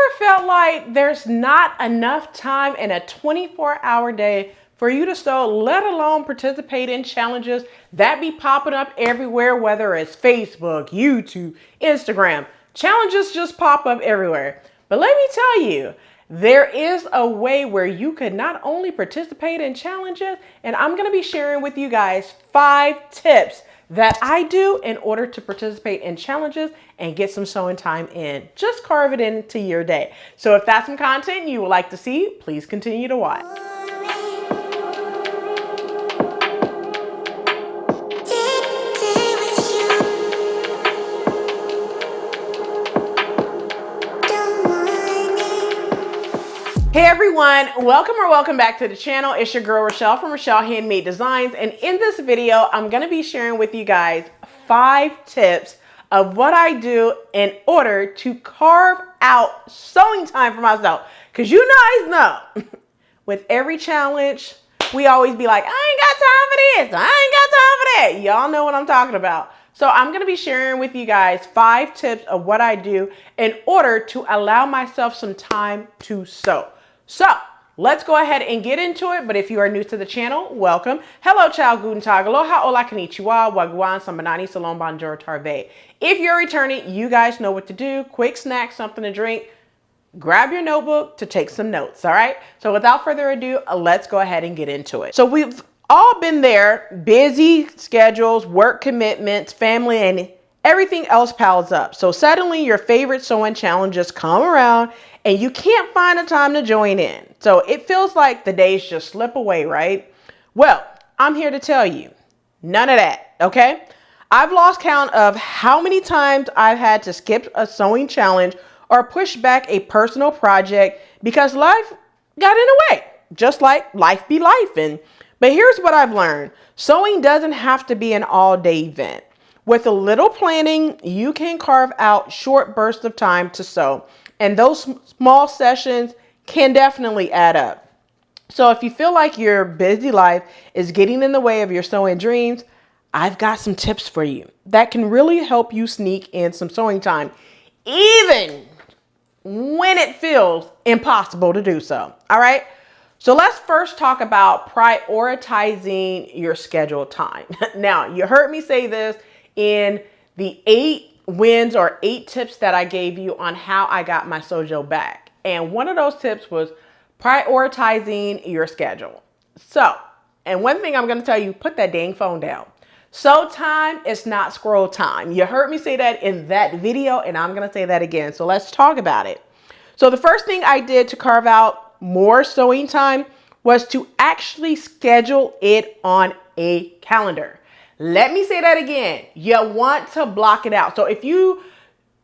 ever felt like there's not enough time in a 24-hour day for you to sew, let alone participate in challenges that be popping up everywhere, whether it's Facebook, YouTube, Instagram? Challenges just pop up everywhere. But let me tell you, there is a way where you could not only participate in challenges, and I'm going to be sharing with you guys 5 tips that I do in order to participate in challenges and get some sewing time in. Just carve it into your day. So if that's some content you would like to see, please continue to watch. Hey everyone, welcome back to the channel. It's your girl Rochelle from Rochelle.Handmade.Designs, and in this video I'm going to be sharing with you guys 5 tips of what I do in order to carve out sewing time for myself. Because you guys know, with every challenge, we always be like, I ain't got time for this, I ain't got time for that. Y'all know what I'm talking about. So I'm going to be sharing with you guys 5 tips of what I do in order to allow myself some time to sew. So let's go ahead and get into it. But if you are new to the channel, welcome. Hello, ciao, guten tag, aloha, hola, konnichiwa, wagwan, sambanani, salon, bonjour, tarve. If you're returning, you guys know what to do. Quick snack, something to drink. Grab your notebook to take some notes, all right? So without further ado, let's go ahead and get into it. So we've all been there, busy schedules, work commitments, family, and everything else piles up. So suddenly your favorite sewing challenges come around and you can't find a time to join in. So it feels like the days just slip away, right? Well, I'm here to tell you, none of that, okay? I've lost count of how many times I've had to skip a sewing challenge or push back a personal project because life got in the way, just like life be life. But here's what I've learned. Sewing doesn't have to be an all-day event. With a little planning, you can carve out short bursts of time to sew. And those small sessions can definitely add up. So if you feel like your busy life is getting in the way of your sewing dreams, I've got some tips for you that can really help you sneak in some sewing time, even when it feels impossible to do so. All right. So let's first talk about prioritizing your scheduled time. Now, you heard me say this in the 8 wins or 8 tips that I gave you on how I got my sojo back. And one of those tips was prioritizing your schedule. So, and one thing I'm going to tell you, put that dang phone down. Sew time is not scroll time. You heard me say that in that video, and I'm going to say that again. So let's talk about it. So the first thing I did to carve out more sewing time was to actually schedule it on a calendar. Let me say that again. You want to block it out. So if you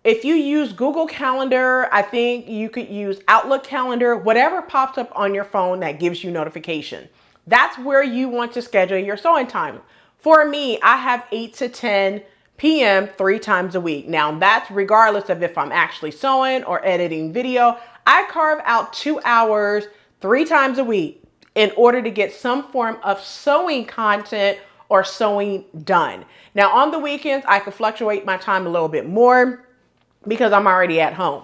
use Google Calendar, I think you could use Outlook Calendar, whatever pops up on your phone that gives you notification. That's where you want to schedule your sewing time. For me, I have 8 to 10 p.m. 3 times a week. Now that's regardless of if I'm actually sewing or editing video. I carve out 2 hours 3 times a week in order to get some form of sewing content or sewing done. Now on the weekends, I can fluctuate my time a little bit more because I'm already at home.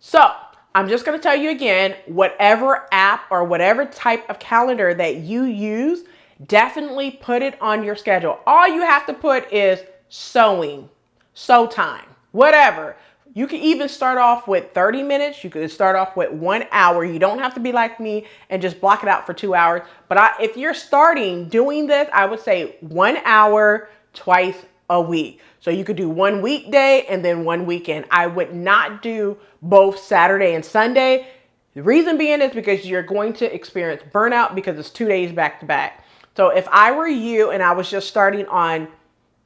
So I'm just going to tell you again, whatever app or whatever type of calendar that you use, definitely put it on your schedule. All you have to put is sewing, sew time, whatever. You can even start off with 30 minutes. You could start off with 1 hour. You don't have to be like me and just block it out for 2 hours. But if you're starting doing this, I would say 1 hour twice a week. So you could do 1 weekday and then 1 weekend. I would not do both Saturday and Sunday. The reason being is because you're going to experience burnout because it's 2 days back to back. So if I were you and I was just starting on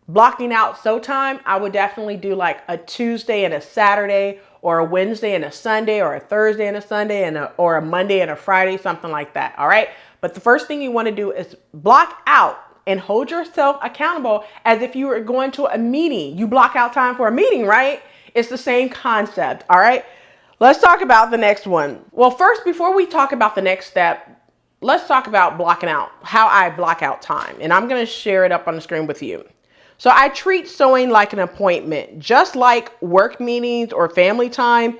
blocking out sew time, I would definitely do like a Tuesday and a Saturday, or a Wednesday and a Sunday, or a Thursday and a Sunday, or a Monday and a Friday, something like that. All right. But the first thing you want to do is block out and hold yourself accountable as if you were going to a meeting. You block out time for a meeting, right? It's the same concept. All right. Let's talk about the next one. Well, first, before we talk about the next step, let's talk about blocking out, how I block out time. And I'm going to share it up on the screen with you. So I treat sewing like an appointment, just like work meetings or family time.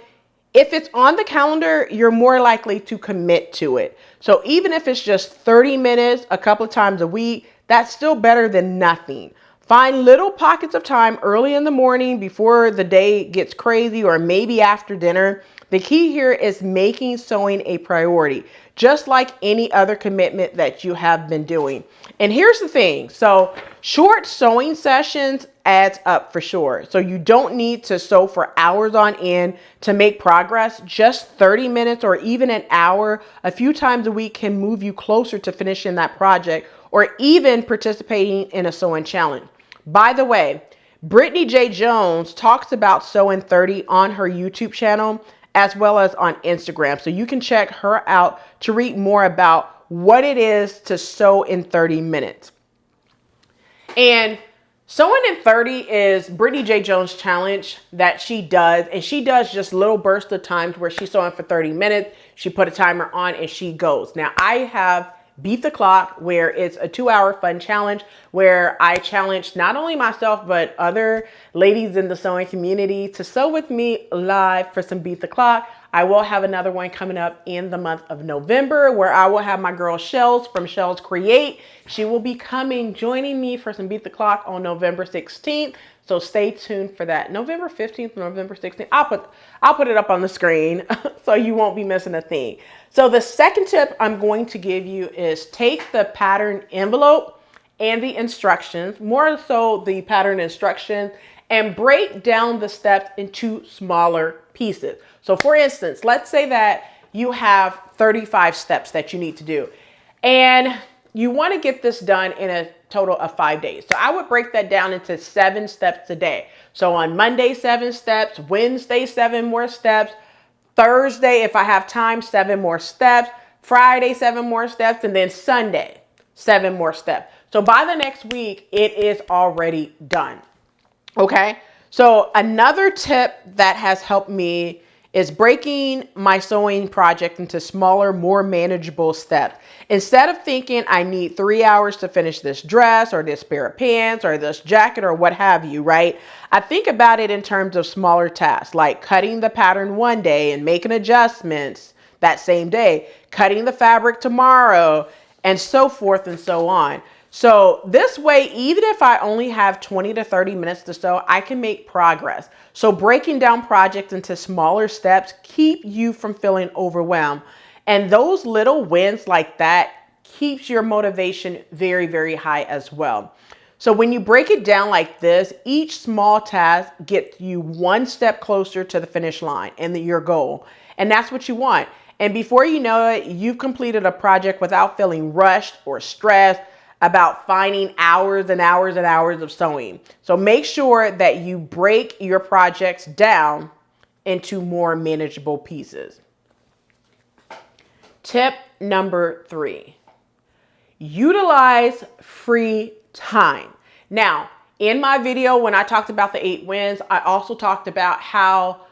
If it's on the calendar, you're more likely to commit to it. So even if it's just 30 minutes a couple of times a week, that's still better than nothing. Find little pockets of time early in the morning before the day gets crazy, or maybe after dinner. The key here is making sewing a priority, just like any other commitment that you have been doing. And here's the thing. So short sewing sessions adds up for sure. So you don't need to sew for hours on end to make progress. Just 30 minutes or even an hour a few times a week can move you closer to finishing that project, or even participating in a sewing challenge. By the way, Brittany J. Jones talks about Sewing 30 on her YouTube channel as well as on Instagram. So you can check her out to read more about what it is to sew in 30 minutes. And Sewing in 30 is Brittany J. Jones' challenge that she does. And she does just little bursts of times where she's sewing for 30 minutes. She put a timer on and she goes. Now I have Beat the Clock, where it's a 2-hour fun challenge where I challenge not only myself, but other ladies in the sewing community to sew with me live for some Beat the Clock. I will have another one coming up in the month of November where I will have my girl Shells from Shells Create. She will be joining me for some Beat the Clock on November 16th. So stay tuned for that. November 15th, November 16th. I'll put it up on the screen so you won't be missing a thing. So the second tip I'm going to give you is take the pattern envelope and the instructions, more so the pattern instructions, and break down the steps into smaller pieces. So for instance, let's say that you have 35 steps that you need to do, and you want to get this done in a total of 5 days. So I would break that down into 7 steps a day. So on Monday, 7 steps, Wednesday, 7 more steps, Thursday, if I have time, 7 more steps, Friday, 7 more steps, and then Sunday, 7 more steps. So by the next week, it is already done. Okay. So another tip that has helped me is breaking my sewing project into smaller, more manageable steps. Instead of thinking I need 3 hours to finish this dress or this pair of pants or this jacket or what have you, right? I think about it in terms of smaller tasks, like cutting the pattern one day and making adjustments that same day, cutting the fabric tomorrow, and so forth and so on. So this way, even if I only have 20 to 30 minutes to sew, I can make progress. So breaking down projects into smaller steps keep you from feeling overwhelmed. And those little wins like that keeps your motivation very, very high as well. So when you break it down like this, each small task gets you one step closer to the finish line and your goal. And that's what you want. And before you know it, you've completed a project without feeling rushed or stressed about finding hours and hours and hours of sewing. So make sure that you break your projects down into more manageable pieces. Tip number 3, utilize free time. Now, in my video, when I talked about the 8 wins, I also talked about how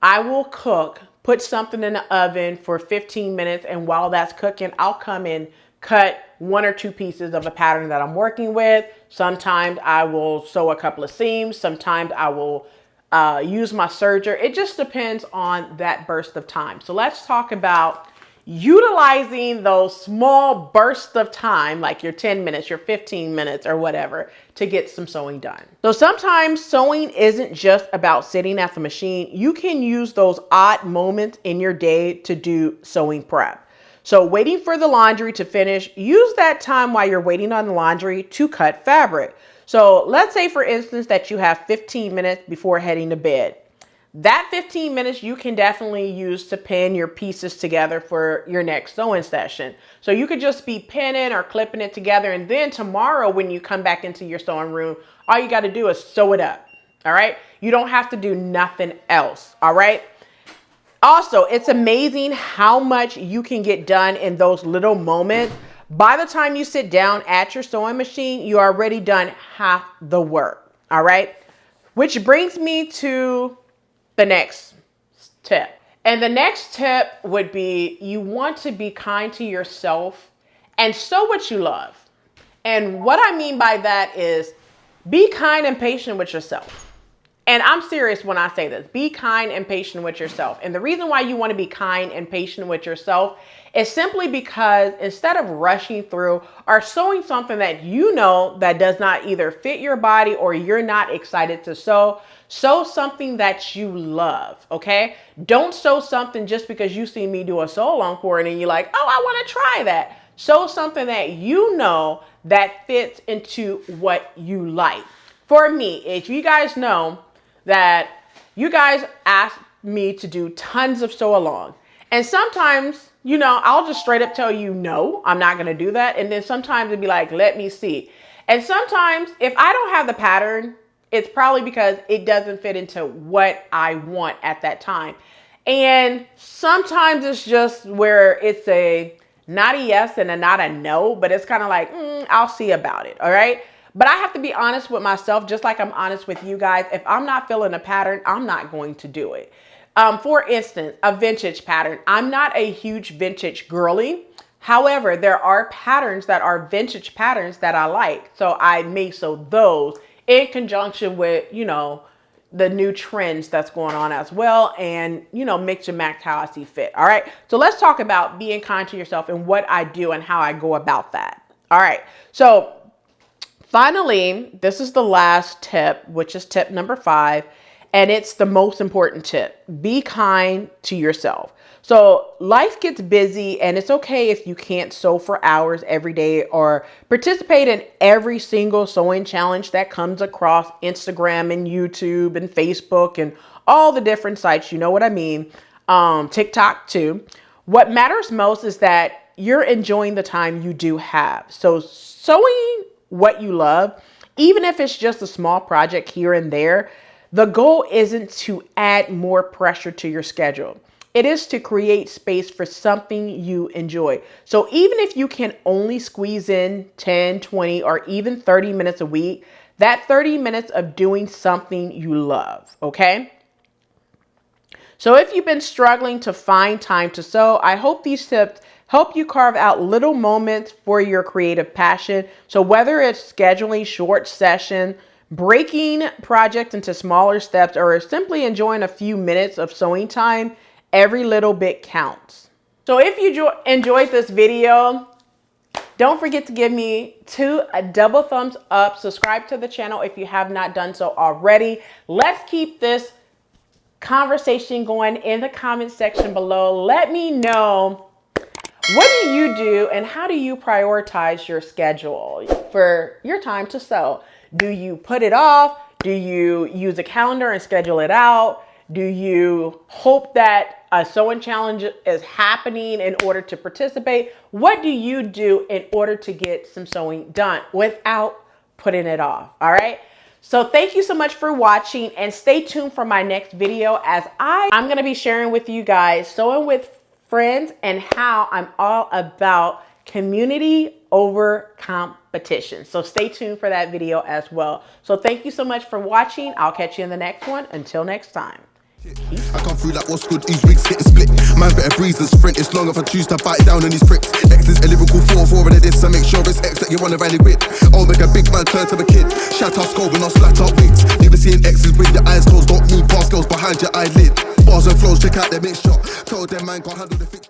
I will put something in the oven for 15 minutes. And while that's cooking, I'll come in, cut 1 or 2 pieces of a pattern that I'm working with. Sometimes I will sew a couple of seams. Sometimes I will use my serger. It just depends on that burst of time. So let's talk about utilizing those small bursts of time, like your 10 minutes, your 15 minutes or whatever, to get some sewing done. So sometimes sewing isn't just about sitting at the machine. You can use those odd moments in your day to do sewing prep. So waiting for the laundry to finish, use that time while you're waiting on the laundry to cut fabric. So let's say, for instance, that you have 15 minutes before heading to bed. That 15 minutes you can definitely use to pin your pieces together for your next sewing session. So you could just be pinning or clipping it together. And then tomorrow when you come back into your sewing room, all you got to do is sew it up. All right. You don't have to do nothing else. All right. Also, it's amazing how much you can get done in those little moments. By the time you sit down at your sewing machine, you already done half the work. All right. Which brings me to the next tip. And the next tip would be, you want to be kind to yourself and sew what you love. And what I mean by that is be kind and patient with yourself. And I'm serious when I say this. Be kind and patient with yourself. And the reason why you want to be kind and patient with yourself is simply because instead of rushing through or sewing something that you know that does not either fit your body or you're not excited to sew, sew something that you love, okay? Don't sew something just because you see me do a sew along for it and you're like, oh, I want to try that. Sew something that you know that fits into what you like. For me, if you guys know that you guys ask me to do tons of sew along, and sometimes, you know, I'll just straight up tell you, no, I'm not going to do that. And then sometimes it'd be like, let me see. And sometimes if I don't have the pattern, it's probably because it doesn't fit into what I want at that time. And sometimes it's just where it's a not a yes and a not a no, but it's kind of like, I'll see about it. All right. But I have to be honest with myself, just like I'm honest with you guys. If I'm not feeling a pattern, I'm not going to do it. For instance, a vintage pattern. I'm not a huge vintage girly. However, there are patterns that are vintage patterns that I like. So I may sew those in conjunction with, you know, the new trends that's going on as well, and, you know, mix and match how I see fit. All right. So let's talk about being kind to yourself and what I do and how I go about that. All right. So finally, this is the last tip, which is tip number 5, and it's the most important tip. Be kind to yourself. So life gets busy, and it's okay if you can't sew for hours every day or participate in every single sewing challenge that comes across Instagram and YouTube and Facebook and all the different sites. You know what I mean? TikTok too. What matters most is that you're enjoying the time you do have. So sewing what you love, even if it's just a small project here and there, the goal isn't to add more pressure to your schedule. It is to create space for something you enjoy. So even if you can only squeeze in 10, 20, or even 30 minutes a week, that 30 minutes of doing something you love, okay? So if you've been struggling to find time to sew, I hope these tips help you carve out little moments for your creative passion. So whether it's scheduling short sessions, breaking projects into smaller steps, or simply enjoying a few minutes of sewing time, every little bit counts. So if you enjoyed this video, don't forget to give me a double thumbs up. Subscribe to the channel if you have not done so already. Let's keep this conversation going in the comment section below. Let me know, what do you do and how do you prioritize your schedule for your time to sew? Do you put it off? Do you use a calendar and schedule it out? Do you hope that a sewing challenge is happening in order to participate? What do you do in order to get some sewing done without putting it off? All right. So thank you so much for watching, and stay tuned for my next video as I'm going to be sharing with you guys sewing with friends and how I'm all about community over competition. So stay tuned for that video as well. So thank you so much for watching. I'll catch you in the next one. Until next time. I come through like what's good, these wigs getting split. Man better breeze than sprint, it's long if I choose to bite down on these pricks. X is a lyrical 4-4 of this, so make sure it's X that you wanna rally with. I'll make a big man turn to a kid. Shout out skull when I splat out wigs. Never seeing X's with your eyes closed, don't move past girls behind your eyelid. Bars and flows, check out their mixture. Tell them man, can't handle the fix.